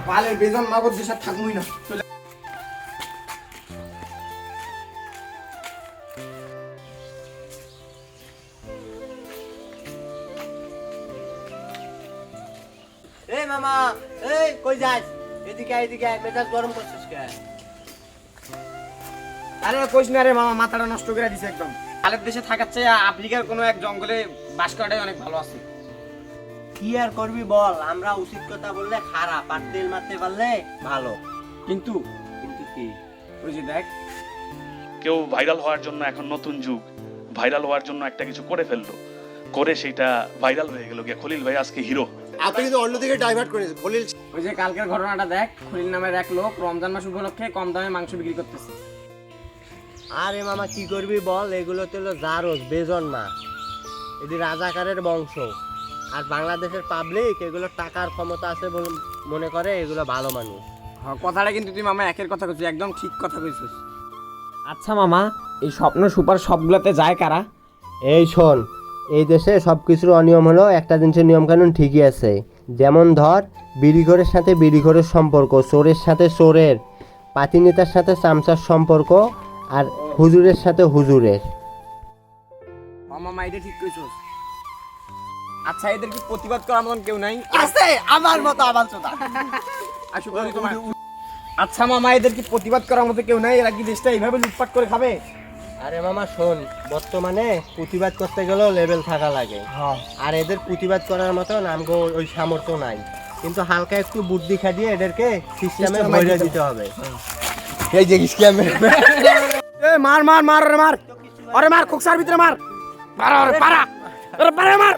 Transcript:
পালের বেজন মাগর দেশে থাকবই না। এই মামা, এই কই যাস? এদিকে এদিকে মেজাজ গরম করছিস কেন? আরে কইস না রে মামা, মাথাটা নষ্ট করে দিছে একদম। পালের দেশে থাকার চেয়ে আফ্রিকার কোনো এক জঙ্গলে বাস করাটাই অনেক ভালো আছে। কি আর করবি বল, আমরা উচিত কথা বললে খারাপ, আর তেল মারতে পারলে ভালো। কিন্তু কিন্তু কি? ওই যে দেখ, কেউ ভাইরাল হওয়ার জন্য এখন নতুন যুগ, ভাইরাল হওয়ার জন্য একটা কিছু করে ফেললো, করে সেটা ভাইরাল হয়ে গেল, গিয়ে খলিল ভাই আজকে হিরো। আপনি কিন্তু অন্যদিকে ডাইভার্ট করেছেন। খলিল ওই যে কালকের ঘটনাটা দেখ, খলিল নামের এক লোক রমজান মাস উপলক্ষে কম দামে মাংস বিক্রি করতেছে। আরে মামা কি করবি বল, এগুলো তো হলো জারজ বেজন না, এটি রাজাকারের বংশ। আর বাংলাদেশের পাবলিক এগুলো টাকার ক্ষমতা আছে বলে মনে করে এগুলো ভালো মানুষ। হ্যাঁ, কথাটা কিন্তু তুই মামা একের কথা কইছিস, একদম ঠিক কথা কইছিস। আচ্ছা মামা, এই স্বপ্ন সুপার সবগুলোতে যায় কারা? এই শোন, এই দেশে সব কিছুর অনিয়ম হলো, একটা জিনিসের নিয়মকানুন ঠিকই আছে। যেমন ধর, বিড়িঘরের সাথে বিড়িঘরের সম্পর্ক, চোরের সাথে চোরের, পাতিনেতার সাথে চামচার সম্পর্ক, আর হুজুরের সাথে হুজুরের। মামা এটা ঠিক কইছিস। আচ্ছা, এদের কি প্রতিবাদ করার মতন কেউ নাই? আছে আমার মতো আবার চোদা। আসো বলি তোমার। আচ্ছা মামা, এদের কি প্রতিবাদ করার মতো কেউ নাই? এরা কি দেশটা এইভাবে লুটপাট করে খাবে? আরে মামা শোন, বর্তমানে প্রতিবাদ করতে গেলেও লেভেল থাকা লাগে। আর এদের প্রতিবাদ করার মতো নামগো ওই সামর্থ্য নাই, কিন্তু হালকা একটু বুদ্ধি খাটিয়ে এদেরকে সিস্টেমে ভরে দিতে হবে। এই যে স্ক্যামে এ মার মার মার, আরে মার, আরে মার, কুকসার ভিতরে মার, মার, আরে পারা, আরে পারা মার।